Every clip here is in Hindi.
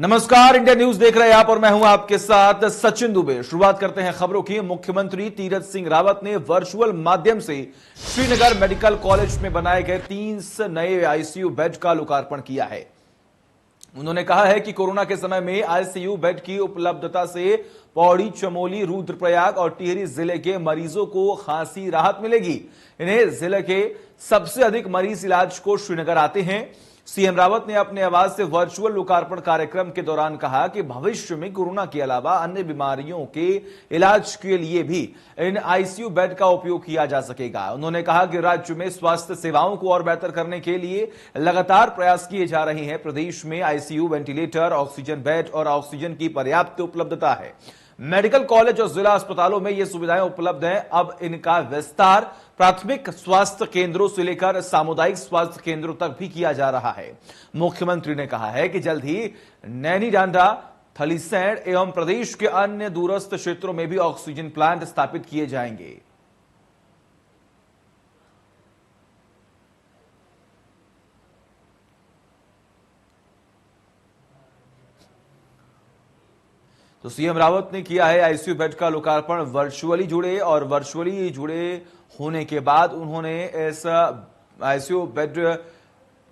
नमस्कार, इंडिया न्यूज देख रहे हैं आप और मैं हूं आपके साथ सचिन दुबे। शुरुआत करते हैं खबरों की। मुख्यमंत्री तीरथ सिंह रावत ने वर्चुअल माध्यम से श्रीनगर मेडिकल कॉलेज में बनाए गए 3 नए आईसीयू बेड का लोकार्पण किया है। उन्होंने कहा है कि कोरोना के समय में आईसीयू बेड की उपलब्धता से पौड़ी, चमोली, रुद्रप्रयाग और टिहरी जिले के मरीजों को खासी राहत मिलेगी। इन्हें जिले के सबसे अधिक मरीज इलाज को श्रीनगर आते हैं। सीएम रावत ने अपने आवाज से वर्चुअल लोकार्पण कार्यक्रम के दौरान कहा कि भविष्य में कोरोना के अलावा अन्य बीमारियों के इलाज के लिए भी इन आईसीयू बेड का उपयोग किया जा सकेगा। उन्होंने कहा कि राज्य में स्वास्थ्य सेवाओं को और बेहतर करने के लिए लगातार प्रयास किए जा रहे हैं। प्रदेश में आईसीयू, वेंटिलेटर, ऑक्सीजन बेड और ऑक्सीजन की पर्याप्त उपलब्धता है। मेडिकल कॉलेज और जिला अस्पतालों में ये सुविधाएं उपलब्ध हैं। अब इनका विस्तार प्राथमिक स्वास्थ्य केंद्रों से लेकर सामुदायिक स्वास्थ्य केंद्रों तक भी किया जा रहा है। मुख्यमंत्री ने कहा है कि जल्द ही नैनीडांडा, थलीसैंण एवं प्रदेश के अन्य दूरस्थ क्षेत्रों में भी ऑक्सीजन प्लांट स्थापित किए जाएंगे। तो सीएम रावत ने किया है आईसीयू बेड का लोकार्पण। वर्चुअली जुड़े होने के बाद उन्होंने इस आईसीयू बेड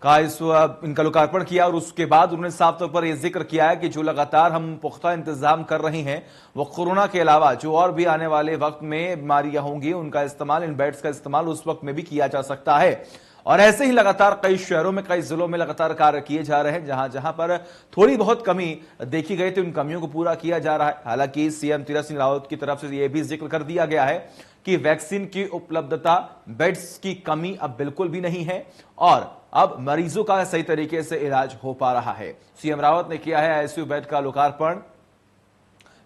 का इनका लोकार्पण किया और उसके बाद उन्होंने साफ तौर पर यह जिक्र किया है कि जो लगातार हम पुख्ता इंतजाम कर रहे हैं वो कोरोना के अलावा जो और भी आने वाले वक्त में बीमारियां होंगी उनका इस्तेमाल, इन बेड्स का इस्तेमाल उस वक्त में भी किया जा सकता है। और ऐसे ही लगातार कई शहरों में, कई जिलों में लगातार कार्य किए जा रहे हैं। जहां जहां पर थोड़ी बहुत कमी देखी गई थी उन कमियों को पूरा किया जा रहा है। हालांकि सीएम तीरथ सिंह रावत की तरफ से यह भी जिक्र कर दिया गया है कि वैक्सीन की उपलब्धता, बेड्स की कमी अब बिल्कुल भी नहीं है और अब मरीजों का सही तरीके से इलाज हो पा रहा है। सीएम रावत ने किया है आईसीयू बेड का लोकार्पण।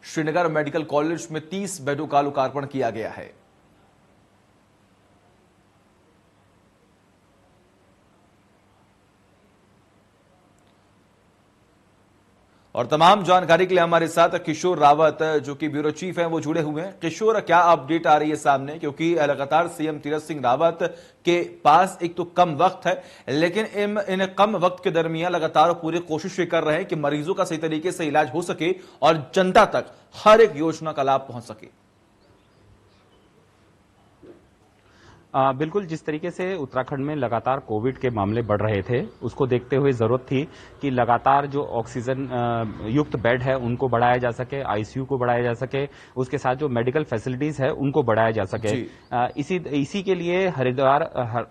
श्रीनगर मेडिकल कॉलेज में 30 बेडों का लोकार्पण किया गया है। और तमाम जानकारी के लिए हमारे साथ किशोर रावत जो कि ब्यूरो चीफ हैं वो जुड़े हुए हैं। किशोर, क्या अपडेट आ रही है सामने? क्योंकि लगातार सीएम तीरथ सिंह रावत के पास एक तो कम वक्त है, लेकिन इन कम वक्त के दरमियान लगातार पूरी कोशिश कर रहे हैं कि मरीजों का सही तरीके से इलाज हो सके और जनता तक हर एक योजना का लाभ पहुंच सके। बिल्कुल, जिस तरीके से उत्तराखंड में लगातार कोविड के मामले बढ़ रहे थे उसको देखते हुए जरूरत थी कि लगातार जो ऑक्सीजन युक्त बेड है उनको बढ़ाया जा सके, आईसीयू को बढ़ाया जा सके, उसके साथ जो मेडिकल फैसिलिटीज है उनको बढ़ाया जा सके। इसी के लिए हरिद्वार,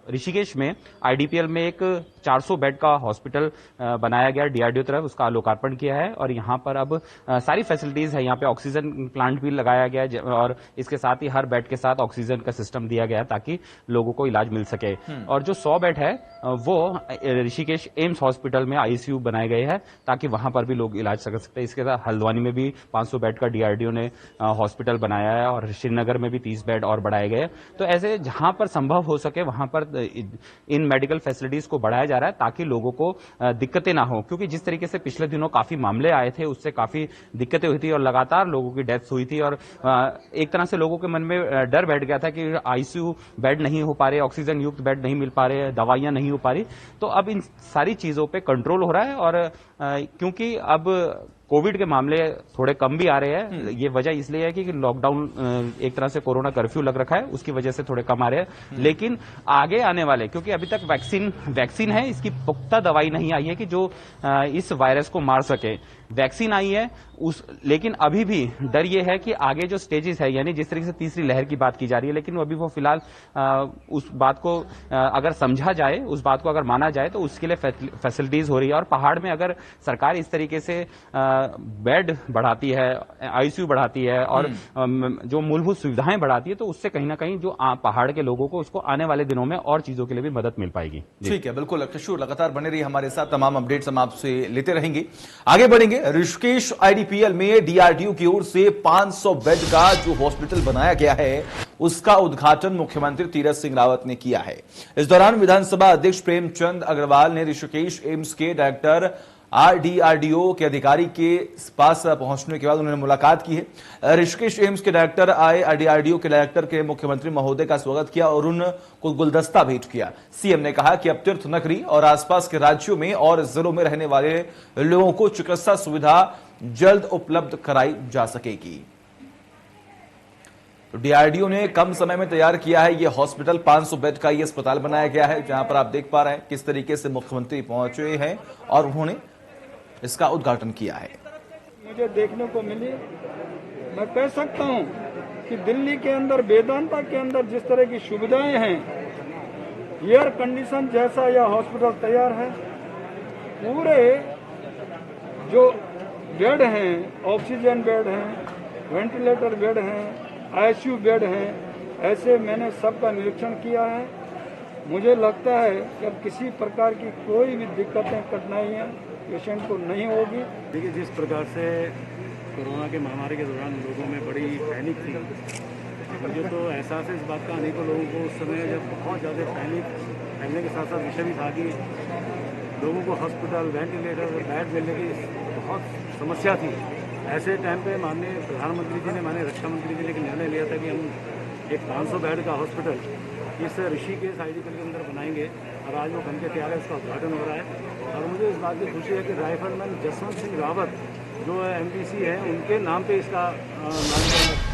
ऋषिकेश में आईडीपीएल में एक 400 बेड का हॉस्पिटल बनाया गया, डीआरडीओ तरफ उसका लोकार्पण किया है और यहाँ पर अब सारी फैसिलिटीज है। यहाँ पे ऑक्सीजन प्लांट भी लगाया गया है और इसके साथ ही हर बेड के साथ ऑक्सीजन का सिस्टम दिया गया है ताकि लोगों को इलाज मिल सके। और जो 100 बेड है वो ऋषिकेश एम्स हॉस्पिटल में आईसीयू बनाए गए हैं ताकि वहां पर भी लोग इलाज कर सकते हैं। इसके साथ हल्द्वानी में भी 500 बेड का डीआरडीओ ने हॉस्पिटल बनाया है और श्रीनगर में भी 30 बेड और बढ़ाए गए। तो ऐसे जहां पर संभव हो सके वहां पर इन मेडिकल फैसिलिटीज को बढ़ाया जा रहा है ताकि लोगों को दिक्कतें ना हो। क्योंकि जिस तरीके से पिछले दिनों काफी मामले आए थे उससे काफी दिक्कतें हुई थी और लगातार लोगों की डेथ हुई थी और एक तरह से लोगों के मन में डर बैठ गया था कि आईसीयू बेड नहीं हो पा रहे, ऑक्सीजन युक्त बेड नहीं मिल पा रहे, दवाइयां नहीं हो पा रही। तो अब इन सारी चीजों पे कंट्रोल हो रहा है और क्योंकि अब कोविड के मामले थोड़े कम भी आ रहे हैं, ये वजह इसलिए है कि लॉकडाउन एक तरह से कोरोना कर्फ्यू लग रखा है उसकी वजह से थोड़े कम आ रहे हैं। लेकिन आगे आने वाले, क्योंकि अभी तक वैक्सीन है, इसकी पुख्ता दवाई नहीं आई है कि जो इस वायरस को मार सके। वैक्सीन आई है लेकिन अभी भी डर ये है कि आगे जो स्टेजेस है, यानी जिस तरीके से तीसरी लहर की बात की जा रही है, लेकिन अभी वो फिलहाल उस बात को अगर समझा जाए, उस बात को अगर माना जाए तो उसके लिए फैसिलिटीज हो रही है। और पहाड़ में अगर सरकार इस तरीके से बेड बढ़ाती है, आईसीयू बढ़ाती है और जो मूलभूत सुविधाएं बढ़ाती है तो उससे कहीं ना कहीं जो पहाड़ के लोगों को उसको आने वाले दिनों में और चीजों के लिए भी मदद मिल पाएगी। ठीक है, बिल्कुल किशोर, लगातार बने रहिए हमारे साथ, तमाम अपडेट्स हम आपसे लेते रहेंगे। आगे बढ़ेंगे। ऋषिकेश आईडीपीएल में डीआरडीओ की ओर से 500 बेड का जो हॉस्पिटल बनाया गया है उसका उद्घाटन मुख्यमंत्री तीरथ सिंह रावत ने किया है। इस दौरान विधानसभा अध्यक्ष प्रेमचंद अग्रवाल ने ऋषिकेश एम्स के डायरेक्टर DRDO के अधिकारी के पास पहुंचने के बाद उन्होंने मुलाकात की है। ऋषिकेश एम्स के डायरेक्टर आए, DRDO के डायरेक्टर के मुख्यमंत्री महोदय का स्वागत किया और उनको गुलदस्ता भेंट किया। सीएम ने कहा कि अब तीर्थ नगरी और आसपास के राज्यों में और जिलों में रहने वाले लोगों को चिकित्सा सुविधा जल्द उपलब्ध कराई जा सकेगी। तो DRDO ने कम समय में तैयार किया है ये हॉस्पिटल। 500 बेड का ये अस्पताल बनाया गया है, जहां पर आप देख पा रहे हैं किस तरीके से मुख्यमंत्री पहुंचे हैं और उन्होंने इसका उद्घाटन किया है। मुझे देखने को मिली, मैं कह सकता हूं कि दिल्ली के अंदर वेदांता के अंदर जिस तरह की सुविधाएं हैं, एयर कंडीशन जैसा यह हॉस्पिटल तैयार है। पूरे जो बेड हैं, ऑक्सीजन बेड हैं, वेंटिलेटर बेड हैं, ICU बेड हैं, ऐसे मैंने सबका निरीक्षण किया है। मुझे लगता है कि अब किसी प्रकार की कोई भी दिक्कतें, कठिनाइयाँ पेशेंट को नहीं होगी। देखिए, जिस प्रकार से कोरोना के महामारी के दौरान लोगों में बड़ी पैनिक थी, मुझे तो एहसास है इस बात का अनेकों लोगों को उस समय जब बहुत ज़्यादा पैनिक फैलने के साथ साथ विषय भी था कि लोगों को हॉस्पिटल, वेंटिलेटर, बेड मिलने की बहुत समस्या थी। ऐसे टाइम पे माननीय प्रधानमंत्री जी ने, माननीय रक्षा मंत्री जी ने एक निर्णय लिया था कि हम एक 500 बेड का हॉस्पिटल इस ऋषिकेश IDPL के अंदर बनाएंगे और आज वो बन के तैयार है, उसका उद्घाटन हो रहा है। और मुझे इस बात की खुशी है कि राइफलमैन जसवंत सिंह रावत जो MPC है, उनके नाम पे इसका नामकरण।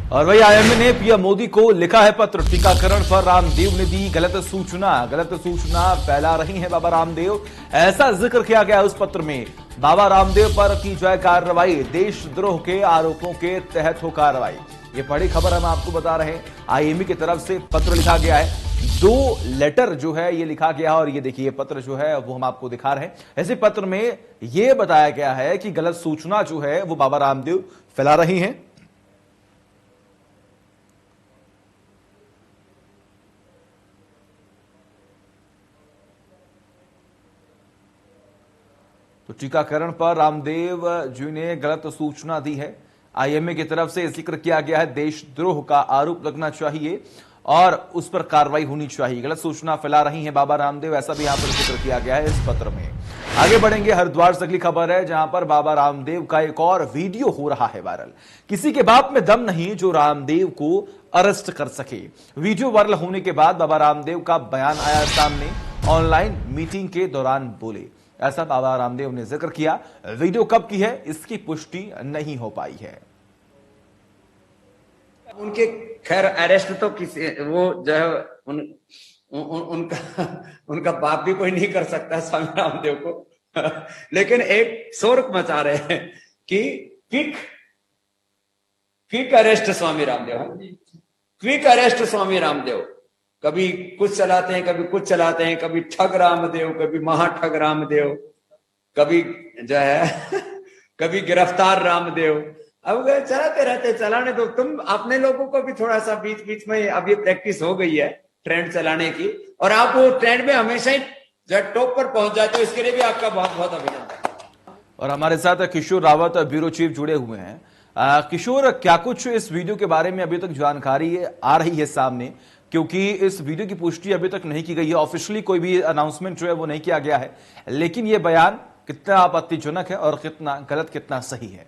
और वही IMA ने PM मोदी को लिखा है पत्र। टीकाकरण पर रामदेव ने दी गलत सूचना फैला रही है बाबा रामदेव, ऐसा जिक्र किया गया उस पत्र में। बाबा रामदेव पर की जाए कार्रवाई, देशद्रोह के आरोपों के तहत हो कार्रवाई। ये बड़ी खबर हम आपको बता रहे हैं। IMA की तरफ से पत्र लिखा गया है, 2 लेटर जो है ये लिखा गया है और ये देखिए पत्र जो है वो हम आपको दिखा रहे हैं। ऐसे पत्र में ये बताया गया है कि गलत सूचना जो है वो बाबा रामदेव फैला रही हैं। तो टीकाकरण पर रामदेव जी ने गलत सूचना दी है। IMA की तरफ से जिक्र किया गया है, देशद्रोह का आरोप लगना चाहिए और उस पर कार्रवाई होनी चाहिए। गलत सूचना फैला रही हैं बाबा रामदेव, ऐसा भी यहां पर जिक्र किया गया है इस पत्र में। आगे बढ़ेंगे, हरिद्वार से अगली खबर है, जहां पर बाबा रामदेव का एक और वीडियो हो रहा है वायरल। किसी के बाप में दम नहीं जो रामदेव को अरेस्ट कर सके। वीडियो वायरल होने के बाद बाबा रामदेव का बयान आया सामने। ऑनलाइन मीटिंग के दौरान बोले, ऐसा बाबा रामदेव ने जिक्र किया। वीडियो कब की है इसकी पुष्टि नहीं हो पाई है। उनके खैर अरेस्ट तो किसी वो जो है उनका बाप भी कोई नहीं कर सकता स्वामी रामदेव को लेकिन एक शोर मचा रहे हैं कि quick arrest Swami Ramdev, quick arrest Swami Ramdev. कभी कुछ चलाते हैं, कभी कुछ चलाते हैं, कभी ठग रामदेव, कभी महाठग रामदेव, कभी जो है कभी गिरफ्तार रामदेव। अब चलाते रहते, चलाने दो। तुम अपने लोगों को भी थोड़ा सा बीच बीच में अभी प्रैक्टिस हो गई है ट्रेंड चलाने की, और आप वो ट्रेंड में हमेशा ही जब टॉप पर पहुंच जाते हो, इसके लिए भी आपका बहुत बहुत अभिनंदन। और हमारे साथ किशोर रावत ब्यूरो चीफ जुड़े हुए हैं। किशोर, क्या कुछ इस वीडियो के बारे में अभी तक जानकारी आ रही है सामने, क्योंकि इस वीडियो की पुष्टि अभी तक नहीं की गई है, ऑफिशियली कोई भी अनाउंसमेंट जो है वो नहीं किया गया है, लेकिन ये बयान कितना आपत्तिजनक है और कितना गलत, कितना सही है?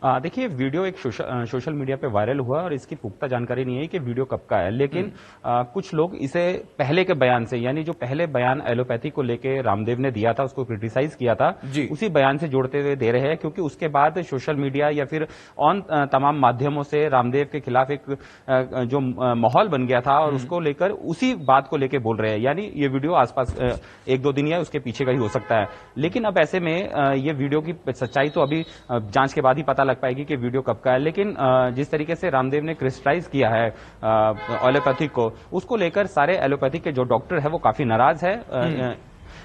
देखिए, वीडियो एक सोशल मीडिया पे वायरल हुआ और इसकी पुख्ता जानकारी नहीं है कि वीडियो कब का है, लेकिन कुछ लोग इसे पहले के बयान से, यानी जो पहले बयान एलोपैथी को लेके रामदेव ने दिया था, उसको क्रिटिसाइज किया था, उसी बयान से जोड़ते हुए दे रहे हैं, क्योंकि उसके बाद सोशल मीडिया या फिर तमाम माध्यमों से रामदेव के खिलाफ एक जो माहौल बन गया था और उसको लेकर उसी बात को लेकर बोल रहे हैं। यानी ये वीडियो आसपास 1-2 दिन या उसके पीछे का ही हो सकता है, लेकिन अब ऐसे में ये वीडियो की सच्चाई तो अभी जांच के बाद ही पता पाएगी कि वीडियो कब का है। लेकिन जिस तरीके से रामदेव ने क्रिस्टलाइज किया है एलोपैथिक को, उसको लेकर सारे एलोपैथिक के जो डॉक्टर है वो काफी नाराज है।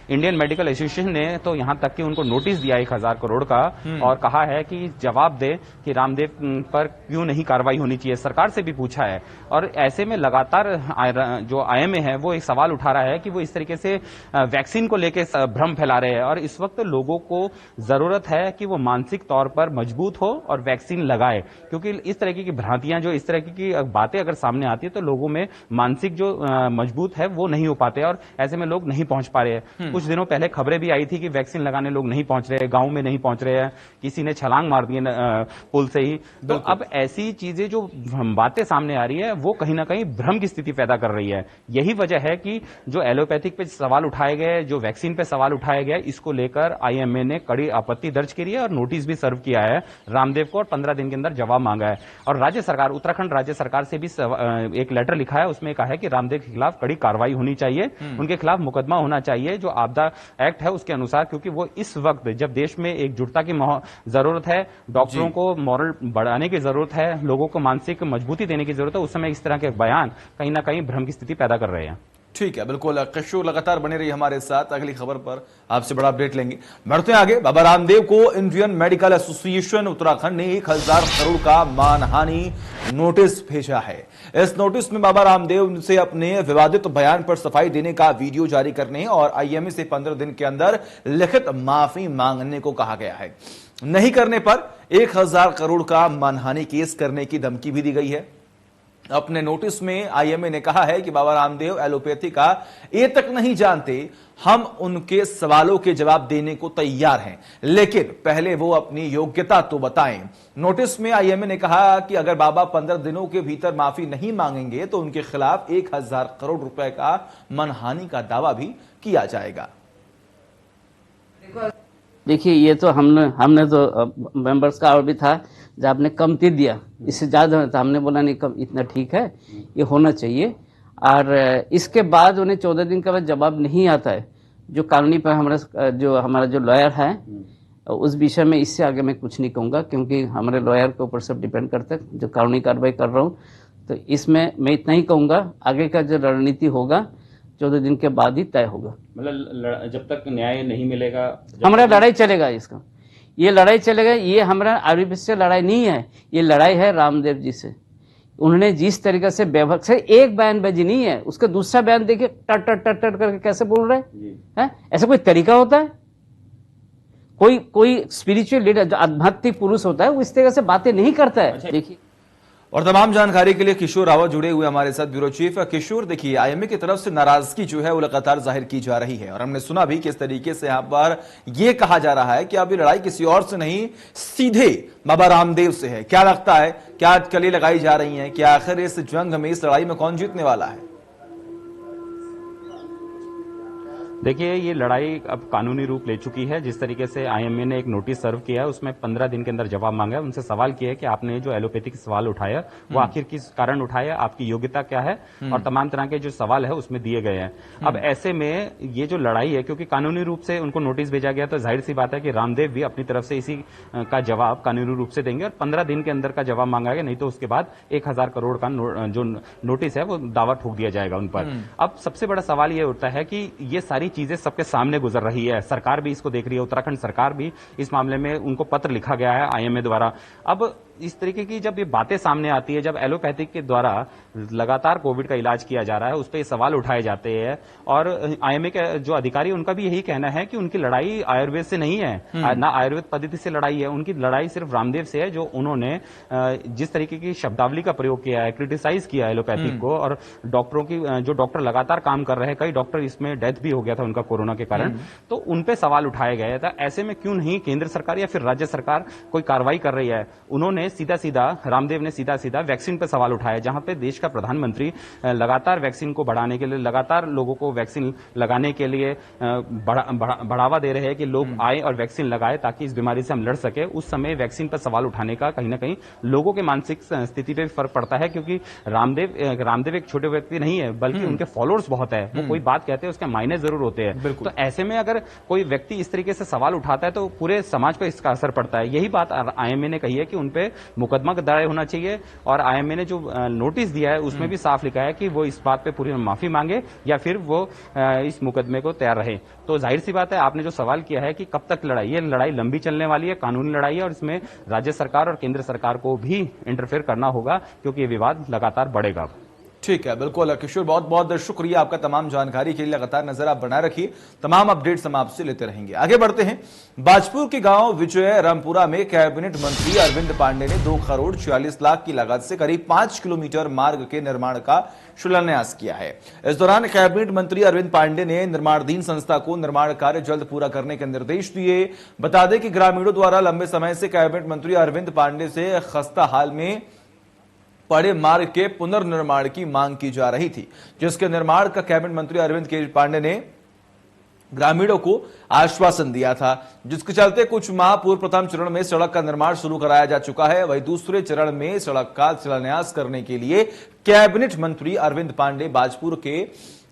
इंडियन मेडिकल एसोसिएशन ने तो यहां तक कि उनको नोटिस दिया 1000 करोड़ का और कहा है कि जवाब दे कि रामदेव पर क्यों नहीं कार्रवाई होनी चाहिए। सरकार से भी पूछा है और ऐसे में लगातार जो आईएमए है वो एक सवाल उठा रहा है कि वो इस तरीके से वैक्सीन को लेकर भ्रम फैला रहे हैं और इस वक्त लोगों को जरूरत है कि वो मानसिक तौर पर मजबूत हो और वैक्सीन लगाए, क्योंकि इस तरह की भ्रांतियां जो इस तरह की बातें अगर सामने आती है तो लोगों में मानसिक जो मजबूत है वो नहीं हो पाते और ऐसे में लोग नहीं पहुंच पा रहे हैं। कुछ दिनों पहले खबरें भी आई थी कि वैक्सीन लगाने लोग नहीं पहुंच रहे, गांव में नहीं पहुंच रहे हैं, किसी ने छलांग मार दी पुल से ही। तो अब ऐसी चीजें जो बातें सामने आ रही है वो कहीं ना कहीं भ्रम की स्थिति पैदा कर रही है। यही वजह है कि जो एलोपैथिक पे सवाल उठाए गए, जो वैक्सीन पे सवाल उठाया गया, इसको लेकर आईएमए ने कड़ी आपत्ति दर्ज की है और नोटिस भी सर्व किया है रामदेव को और 15 दिन के अंदर जवाब मांगा है। और राज्य सरकार, उत्तराखंड राज्य सरकार से भी एक लेटर लिखा है, उसमें कहा है कि रामदेव के खिलाफ कड़ी कार्रवाई होनी चाहिए, उनके खिलाफ मुकदमा होना चाहिए जो आपदा एक्ट है उसके अनुसार, क्योंकि वो इस वक्त जब देश में एकजुटता की जरूरत है, डॉक्टरों को मॉरल बढ़ाने की जरूरत है, लोगों को मानसिक मजबूती देने की जरूरत है, उस समय इस तरह के बयान कहीं ना कहीं भ्रम की स्थिति पैदा कर रहे हैं। ठीक है, बिल्कुल किशोर लगातार बने रही हमारे साथ, अगली खबर पर आपसे बड़ा अपडेट लेंगे। बढ़ते हैं आगे। बाबा रामदेव को इंडियन मेडिकल एसोसिएशन उत्तराखंड ने 1000 करोड़ का मानहानि नोटिस भेजा है। इस नोटिस में बाबा रामदेव से अपने विवादित बयान पर सफाई देने का वीडियो जारी करने और आईएमए से 15 दिन के अंदर लिखित माफी मांगने को कहा गया है। नहीं करने पर 1000 करोड़ का मानहानि केस करने की धमकी भी दी गई है। अपने नोटिस में आईएमए ने कहा है कि बाबा रामदेव एलोपैथी का ए तक नहीं जानते, हम उनके सवालों के जवाब देने को तैयार हैं, लेकिन पहले वो अपनी योग्यता तो बताएं। नोटिस में आईएमए ने कहा कि अगर बाबा 15 दिनों के भीतर माफी नहीं मांगेंगे तो उनके खिलाफ 1000 करोड़ रुपए का मानहानि का दावा भी किया जाएगा। देखिए, ये तो हमने तो मेंबर्स का और भी था, जब आपने कमती दिया, इससे ज्यादा था, हमने बोला नहीं कम, इतना ठीक है, ये होना चाहिए। और इसके बाद उन्हें 14 दिन के बाद जवाब नहीं आता है, जो कानूनी पर हमारा जो लॉयर है उस विषय में, इससे आगे मैं कुछ नहीं कहूँगा, क्योंकि हमारे लॉयर के ऊपर सब डिपेंड करता है, जो कानूनी कार्रवाई कर रहा हूँ। तो इसमें मैं इतना ही कहूँगा, आगे का जो रणनीति होगा 14 दिन के बाद ही तय होगा। मतलब जब तक न्याय नहीं मिलेगा हमारा लड़ाई चलेगा, इसका ये लड़ाई चलेगा। ये हमारा आरबीपी से लड़ाई नहीं है, ये लड़ाई है रामदेव जी से। उन्होंने जिस तरीके से बेवक से, एक बयानबाजी नहीं है, उसका दूसरा बयान देखिए, टर टर टर टर करके कैसे बोल रहे हैं। ऐसा कोई तरीका होता है? कोई स्पिरिचुअल लीडर जो आध्यात्मिक पुरुष होता है वो इस तरह से बातें नहीं करता है। देखिए, और तमाम जानकारी के लिए किशोर रावत जुड़े हुए हमारे साथ, ब्यूरो चीफ। किशोर, देखिए आईएमए की तरफ से नाराजगी जो है वो लगातार जाहिर की जा रही है और हमने सुना भी किस तरीके से यहां पर यह कहा जा रहा है कि अब ये लड़ाई किसी और से नहीं, सीधे बाबा रामदेव से है। क्या लगता है, क्या अटकलें लगाई जा रही हैं, क्या आखिर इस जंग में, इस लड़ाई में कौन जीतने वाला है? देखिए, ये लड़ाई अब कानूनी रूप ले चुकी है। जिस तरीके से आईएमए ने एक नोटिस सर्व किया है, उसमें 15 दिन के अंदर जवाब मांगा है, उनसे सवाल किया है कि आपने जो एलोपैथी के सवाल उठाया वो आखिर किस कारण उठाया, आपकी योग्यता क्या है, और तमाम तरह के जो सवाल है उसमें दिए गए हैं। अब ऐसे में ये जो लड़ाई है, क्योंकि कानूनी रूप से उनको नोटिस भेजा गया, तो जाहिर सी बात है कि रामदेव भी अपनी तरफ से इसी का जवाब कानूनी रूप से देंगे और 15 दिन के अंदर का जवाब मांगा गया, नहीं तो उसके बाद 1000 करोड़ का जो नोटिस है वो दावा ठोक दिया जाएगा उन पर। अब सबसे बड़ा सवाल ये उठता है कि ये सारी चीजें सबके सामने गुजर रही है, सरकार भी इसको देख रही है, उत्तराखंड सरकार भी इस मामले में, उनको पत्र लिखा गया है आईएमए द्वारा। अब इस तरीके की जब ये बातें सामने आती है, जब एलोपैथिक के द्वारा लगातार कोविड का इलाज किया जा रहा है, उस पर सवाल उठाए जाते हैं और आईएमए के जो अधिकारी, उनका भी यही कहना है कि उनकी लड़ाई आयुर्वेद से नहीं है, ना आयुर्वेद पद्धति से लड़ाई है, उनकी लड़ाई सिर्फ रामदेव से है, जो उन्होंने जिस तरीके की शब्दावली का प्रयोग किया है, क्रिटिसाइज किया है एलोपैथिक को, और डॉक्टरों की, जो डॉक्टर लगातार काम कर रहे हैं, कई डॉक्टर इसमें डेथ भी हो गया था उनका कोरोना के कारण, तो उन पे सवाल उठाए गए थे। ऐसे में क्यों नहीं केंद्र सरकार या फिर राज्य सरकार कोई कार्रवाई कर रही है? उन्होंने सीधा रामदेव ने सीधा वैक्सीन पर सवाल उठाया, जहां पे देश का प्रधानमंत्री लगातार वैक्सीन को बढ़ाने के लिए, लगातार लोगों को वैक्सीन लगाने के लिए बढ़ावा दे रहे हैं कि लोग आए और वैक्सीन लगाए ताकि इस बीमारी से हम लड़ सके। उस समय वैक्सीन पर सवाल उठाने का कहीं ना कहीं लोगों के मानसिक स्थिति पे फर्क पड़ता है, क्योंकि रामदेव एक छोटे व्यक्ति नहीं है, बल्कि उनके फॉलोअर्स बहुत है। वो कोई बात कहते हैं उसके मायने जरूर होते हैं। तो ऐसे में अगर कोई व्यक्ति इस तरीके से सवाल उठाता है तो पूरे समाज पर इसका असर पड़ता है। यही बात आईएमए ने कही है कि उनपे मुकदमा दायर होना चाहिए। और आईएमए ने जो नोटिस दिया है उसमें भी साफ लिखा है कि वो इस बात पे पूरी माफी मांगे या फिर वो इस मुकदमे को तैयार रहे। तो जाहिर सी बात है, आपने जो सवाल किया है कि कब तक लड़ाई, ये लड़ाई लंबी चलने वाली है, कानूनी लड़ाई है और इसमें राज्य सरकार और केंद्र सरकार को भी इंटरफेयर करना होगा क्योंकि ये विवाद लगातार बढ़ेगा। ठीक है, बिल्कुल किशोर, बहुत बहुत शुक्रिया आपका तमाम जानकारी के लिए। लगातार नजर आप बनाए रखिए, तमाम अपडेट्स हम आपसे लेते रहेंगे। आगे बढ़ते हैं। बाजपुर के गांव विजय रामपुरा में कैबिनेट मंत्री अरविंद पांडे ने 2 करोड़ 46 लाख की लागत से करीब 5 किलोमीटर मार्ग के निर्माण का शिलान्यास किया है। इस दौरान कैबिनेट मंत्री अरविंद पांडे ने निर्माणाधीन संस्था को निर्माण कार्य जल्द पूरा करने के निर्देश दिए। बता दें कि ग्रामीणों द्वारा लंबे समय से कैबिनेट मंत्री अरविंद पांडे से खस्ता हाल में पड़े मार्ग के पुनर्निर्माण की मांग की जा रही थी, जिसके निर्माण का कैबिनेट मंत्री अरविंद पांडे ने ग्रामीणों को आश्वासन दिया था, जिसके चलते कुछ माह पूर्व प्रथम चरण में सड़क का निर्माण शुरू कराया जा चुका है। वहीं दूसरे चरण में सड़क का शिलान्यास करने के लिए कैबिनेट मंत्री अरविंद पांडे बाजपुर के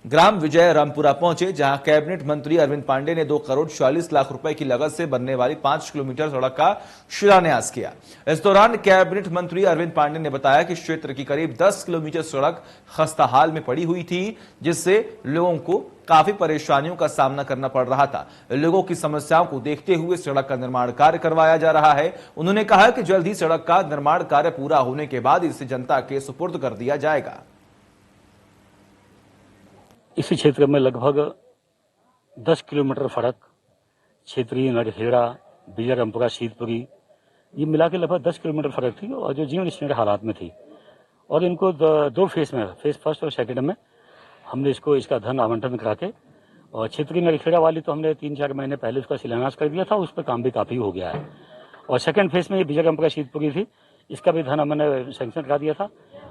ग्राम विजय रामपुरा पहुंचे, जहां कैबिनेट मंत्री अरविंद पांडे ने 2 करोड़ 46 लाख रुपए की लागत से बनने वाली 5 किलोमीटर सड़क का शिलान्यास किया। इस दौरान कैबिनेट मंत्री अरविंद पांडे ने बताया कि क्षेत्र की करीब 10 किलोमीटर सड़क खस्ताहाल में पड़ी हुई थी, जिससे लोगों को काफी परेशानियों का सामना करना पड़ रहा था। लोगों की समस्याओं को देखते हुए सड़क का निर्माण कार्य करवाया जा रहा है। उन्होंने कहा कि जल्द ही सड़क का निर्माण कार्य पूरा होने के बाद इसे जनता के सुपुर्द कर दिया जाएगा। इसी क्षेत्र में लगभग 10 किलोमीटर सड़क क्षेत्रीय नरखेड़ा, विजय रामपुरा, शीतपुरी, ये मिला के लगभग 10 किलोमीटर सड़क थी और जो जीवन स्टैंड हालात में थी। और इनको 2 फेज में, फेज फर्स्ट और सेकंड में हमने इसका धन आवंटन करा के, और क्षेत्रीय नरखेड़ा वाली तो हमने 3-4 महीने पहले उसका शिलान्यास कर दिया था, उस पर काम भी काफ़ी हो गया है। और सेकंड फेज में ये विजय रामपुरा शीतपुरी थी, इसका भी धन हमने सैंक्शन करा दिया था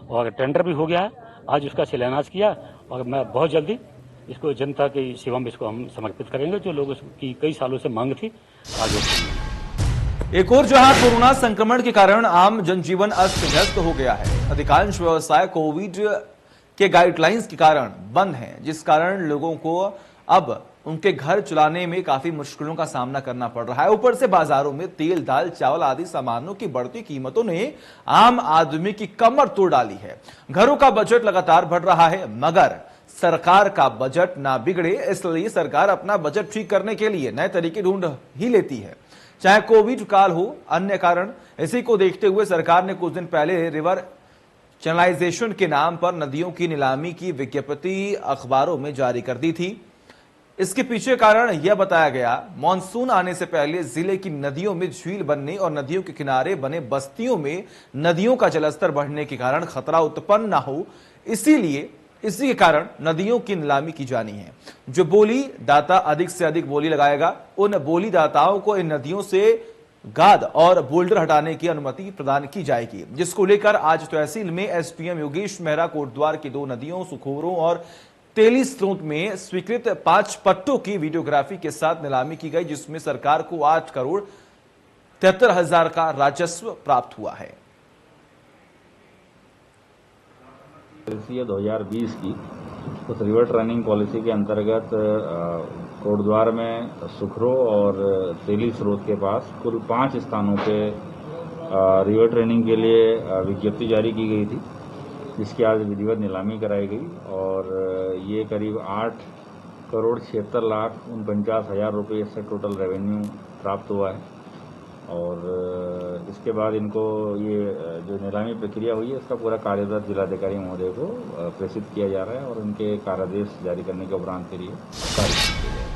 और टेंडर भी हो गया है। आज उसका शिलान्यास किया और मैं बहुत जल्दी इसको जनता की सेवा में इसको हम समर्पित करेंगे, जो लोग की कई सालों से मांग थी। एक और जहां कोरोना संक्रमण के कारण आम जनजीवन अस्त व्यस्त हो गया है, अधिकांश व्यवसाय कोविड के गाइडलाइंस के कारण बंद हैं, जिस कारण लोगों को अब उनके घर चलाने में काफी मुश्किलों का सामना करना पड़ रहा है। ऊपर से बाजारों में तेल, दाल, चावल आदि सामानों की बढ़ती कीमतों ने आम आदमी की कमर तोड़ डाली है। घरों का बजट लगातार बढ़ रहा है, मगर सरकार का बजट ना बिगड़े, इसलिए सरकार अपना बजट ठीक करने के लिए नए तरीके ढूंढ ही लेती है, चाहे कोविड काल हो, अन्य कारण। इसी को देखते हुए सरकार ने कुछ दिन पहले रिवर चैनलाइजेशन के नाम पर नदियों की नीलामी की विज्ञप्ति अखबारों में जारी कर दी थी। इसके पीछे कारण यह बताया गया, मानसून आने से पहले जिले की नदियों में झील बनने और नदियों के किनारे बने बस्तियों में नदियों का जलस्तर बढ़ने के कारण खतरा उत्पन्न न हो, इसी के कारण नदियों की नीलामी की जानी है। जो बोली दाता अधिक से अधिक बोली लगाएगा, उन बोली दाताओं को इन नदियों से गाद और बोल्डर हटाने की अनुमति प्रदान की जाएगी, जिसको लेकर आज तहसील में एसडीएम योगेश मेहरा कोटद्वार की 2 नदियों सुखोरों और तेली स्रोत में स्वीकृत 5 पट्टों की वीडियोग्राफी के साथ नीलामी की गई, जिसमें सरकार को 8 करोड़ 73 हजार का राजस्व प्राप्त हुआ है। 2020 की उस रिवर ट्रेनिंग पॉलिसी के अंतर्गत कोटद्वार में सुखरो और तेली स्रोत के पास कुल 5 स्थानों पे रिवर ट्रेनिंग के लिए विज्ञप्ति जारी की गई थी, जिसकी आज विधिवत नीलामी कराई गई और ये करीब 8 करोड़ 76 लाख 49 हजार रुपये इससे टोटल रेवेन्यू प्राप्त हुआ है। और इसके बाद इनको ये जो नीलामी प्रक्रिया हुई है, इसका पूरा कार्यभार जिलाधिकारी महोदय को प्रेषित किया जा रहा है और उनके कार्यादेश जारी करने के उपरांत के लिए कार्य किया जाएगा।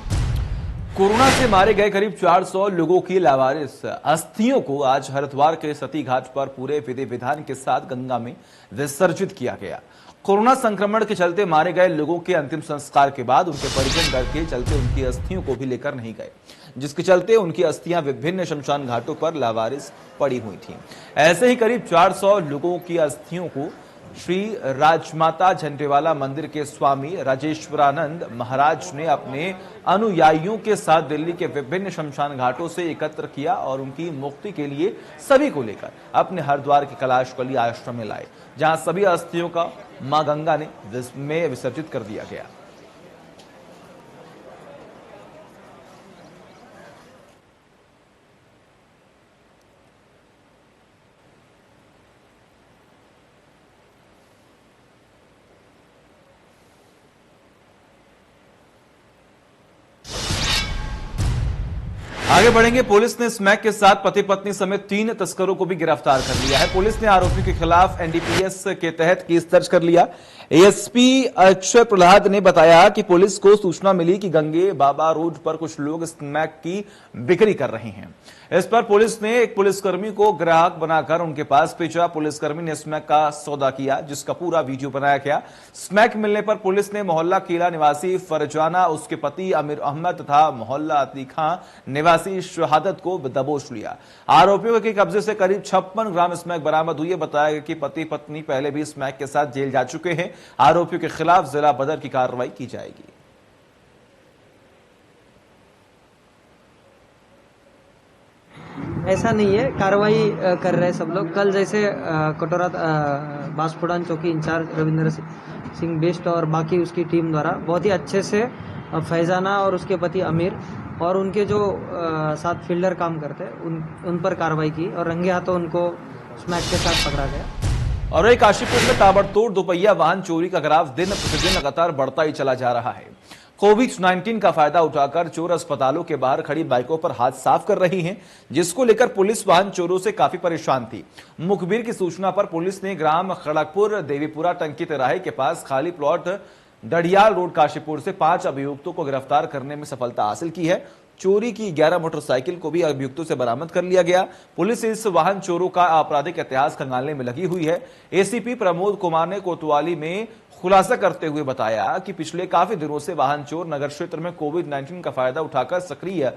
कोरोना से मारे गए करीब 400 लोगों की लावारिस अस्थियों को आज हरिद्वार के सती घाट पर पूरे विधि विधान के साथ गंगा में विसर्जित किया गया। कोरोना संक्रमण के चलते मारे गए लोगों के अंतिम संस्कार के बाद उनके परिजन डर के चलते उनकी अस्थियों को भी लेकर नहीं गए, जिसके चलते उनकी अस्थियां विभिन्न शमशान घाटों पर लावारिस पड़ी हुई थीं। ऐसे ही करीब 400 लोगों की अस्थियों को श्री राजमाता झंडेवाला मंदिर के स्वामी राजेश्वरानंद महाराज ने अपने अनुयायियों के साथ दिल्ली के विभिन्न शमशान घाटों से एकत्र किया और उनकी मुक्ति के लिए सभी को लेकर अपने हरिद्वार के कैलाशकली आश्रम में लाए, जहां सभी अस्थियों का मां गंगा में विसर्जित कर दिया गया। आगे बढ़ेंगे। पुलिस ने स्मैक के साथ पति पत्नी समेत 3 तस्करों को भी गिरफ्तार कर लिया है। पुलिस ने आरोपियों के खिलाफ एनडीपीएस के तहत केस दर्ज कर लिया। एएसपी अक्षय प्रहलाद ने बताया कि पुलिस को सूचना मिली कि गंगे बाबा रोड पर कुछ लोग स्मैक की बिक्री कर रहे हैं। इस पर पुलिस ने एक पुलिसकर्मी को ग्राहक बनाकर उनके पास भेजा। पुलिसकर्मी ने स्मैक का सौदा किया, जिसका पूरा वीडियो बनाया गया। स्मैक मिलने पर पुलिस ने मोहल्ला केला निवासी फरजाना, उसके पति अमीर अहमद तथा मोहल्ला अती खां निवासी शहादत को दबोच लिया। आरोपियों के कब्जे से करीब 56 ग्राम स्मैक बरामद हुई है। बताया गया कि पति पत्नी पहले भी स्मैक के साथ जेल जा चुके हैं। आरोपियों के खिलाफ जिला बदर की कार्रवाई की जाएगी। ऐसा नहीं है, कार्रवाई कर रहे हैं सब लोग। कल जैसे कटोरा बांसपुड़ान चौकी इंचार्ज रविंद्र सिंह बिष्ट और बाकी उसकी टीम द्वारा बहुत ही अच्छे से फैजाना और उसके पति अमीर और उनके जो साथ फील्डर काम करते हैं उन पर कार्रवाई की और रंगे हाथों उनको स्मैक के साथ पकड़ा गया। और एक काशीपुर में ताबड़तोड़ दोपहिया वाहन चोरी का ग्राफ दिन प्रतिदिन लगातार बढ़ता ही चला जा रहा है। कोविड-19 का फायदा उठाकर चोर अस्पतालों के बाहर खड़ी बाइकों पर हाथ साफ कर रही हैं, जिसको लेकर पुलिस वाहन चोरों से काफी परेशान थी। मुखबिर की सूचना पर पुलिस ने ग्राम खड़गपुर देवीपुरा टंकी तिराहे के पास खाली प्लॉट डडियाल रोड काशीपुर से 5 अभियुक्तों को गिरफ्तार करने में सफलता हासिल की है। चोरी की 11 मोटरसाइकिल को भी अभियुक्तों से बरामद कर लिया गया। पुलिस इस वाहन चोरों का आपराधिक इतिहास खंगालने में लगी हुई है। एसीपी प्रमोद कुमार ने कोतवाली में खुलासा करते हुए बताया कि पिछले काफी दिनों से वाहन चोर नगर क्षेत्र में कोविड-19 का फायदा उठाकर सक्रिय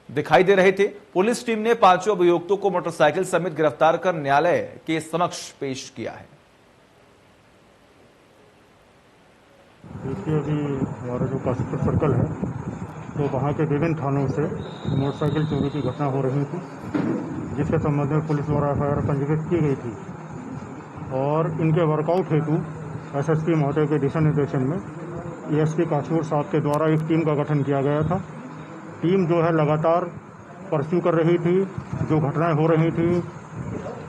दिखाई दे रहे थे। पुलिस टीम ने 5 अभियुक्तों को मोटरसाइकिल समेत गिरफ्तार कर न्यायालय के समक्ष पेश किया है। देखिए, अभी हमारा जो काशीपुर सर्कल है तो वहाँ के विभिन्न थानों से मोटरसाइकिल चोरी की घटना हो रही थी, जिसके संबंध में पुलिस द्वारा एफआईआर पंजीकृत की गई थी और इनके वर्कआउट हेतु एसएसपी महोदय के दिशा निर्देशन में एएसपी काशीपुर साहब के द्वारा एक टीम का गठन किया गया था। टीम जो है लगातार परस्यू कर रही थी, जो घटनाएं हो रही थी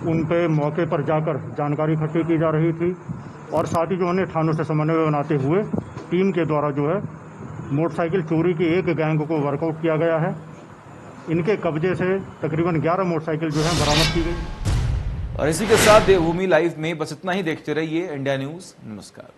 उन पे मौके पर जाकर जानकारी इकट्ठी की जा रही थी और साथ ही जो अन्य थानों से समन्वय बनाते हुए टीम के द्वारा जो है मोटरसाइकिल चोरी की एक गैंग को वर्कआउट किया गया है। इनके कब्जे से तकरीबन 11 मोटरसाइकिल जो है बरामद की गई। और इसी के साथ देवभूमि लाइव में बस इतना ही। देखते रहिए इंडिया न्यूज। नमस्कार।